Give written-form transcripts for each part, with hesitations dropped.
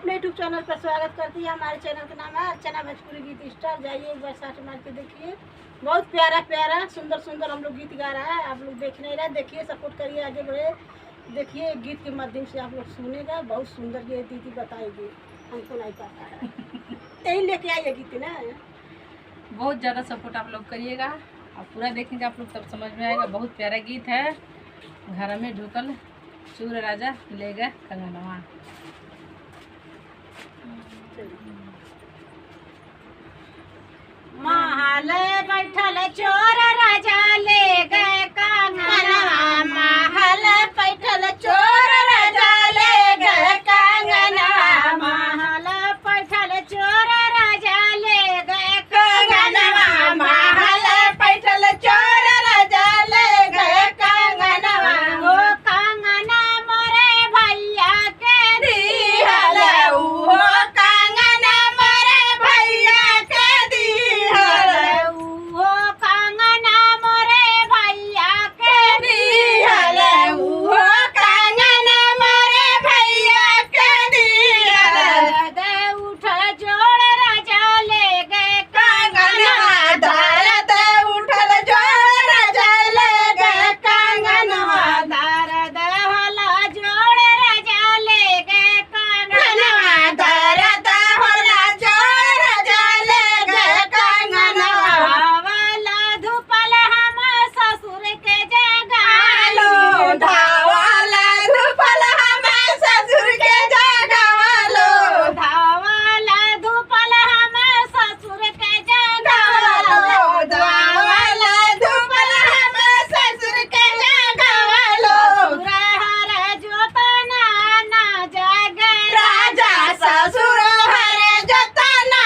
अपने YouTube channel पर स्वागत करती है। हमारे चैनल का नाम है अर्चना भोजपुरी गीत स्टार। जाइए एक बार साथ मार के देखिए, बहुत प्यारा प्यारा सुंदर सुंदर हम लोग गीत गा रहा है। आप लोग देख नहीं रहे, देखिए, सपोर्ट करिए, आगे बढ़े। देखिए गीत के माध्यम से आप लोग सुनेगा, बहुत सुंदर ये दीदी बताएगी, हमको नहीं पता है। यही लेके आइए गीत ना, बहुत ज़्यादा सपोर्ट आप लोग करिएगा और पूरा देखेंगे आप लोग तब समझ में आएगा। बहुत प्यारा गीत है। घर में ढुकल चूर राजा ले गए कंगनवा। महल बैठल चोर राजा ले गए कंगनवा, महल बैठल चोर राजा ले गए कंगनवा, महल बैठल चोर राजा ले गए कंगनवा, महल बैठल चोर राजा ले गए कंगनवा। ओ कंगना मोरे भैया के दिहल, ओ कंगना मोरे भैया के दिहल, ओ कंगना मोरे भैया के दिहल, ओ कंगना मोरे भैया के दिहल। दे उठ जोड़ राजा ले गए कंगनवा, दर्द उठल जोड़ राजा ले गए कंगनवा, दर्द होला जोड़ राजा ले गए कंगनवा, दर्द होला जोड़ राजा ले गए कंगनवा। धावला धुपल हम ससुर के जगालो, धावला धुपल हम ससुर के जगालो, धावला धुपल हम ससुर के जगालो, धावला धुपल हम ससुर के जगालो। हर जोतना ना जागे राजा, ससुर हर जोतना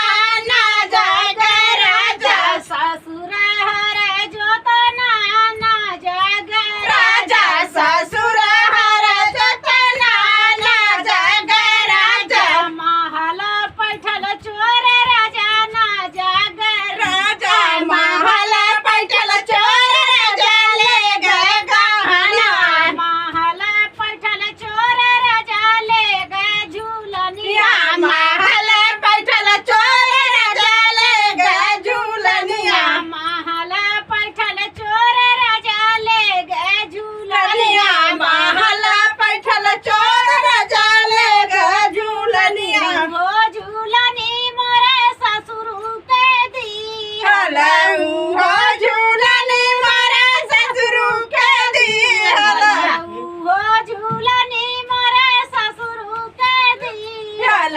ना जागे राजा, ससुर हर जोतना ना जागे राजा, ससुर हर जोतना ना जागे राजा। महल बैठल चोर राजा ना जागे राजा, महल बैठल चोर राजा ले गए गहना, महल बैठल चोर राजा ले गए झूलनिया, महल बैठल चोर राजा ले गए झूलनिया, महल बैठल चोर राजा ले गए झूलनिया, महल बैठल चोर राजा ले गए झूलनिया। हो झूलनी मोरे ससुर के दिहल, हो झूलनी मोरे ससुर के दिहल, हो झूलनी मोरे ससुर के दिहल,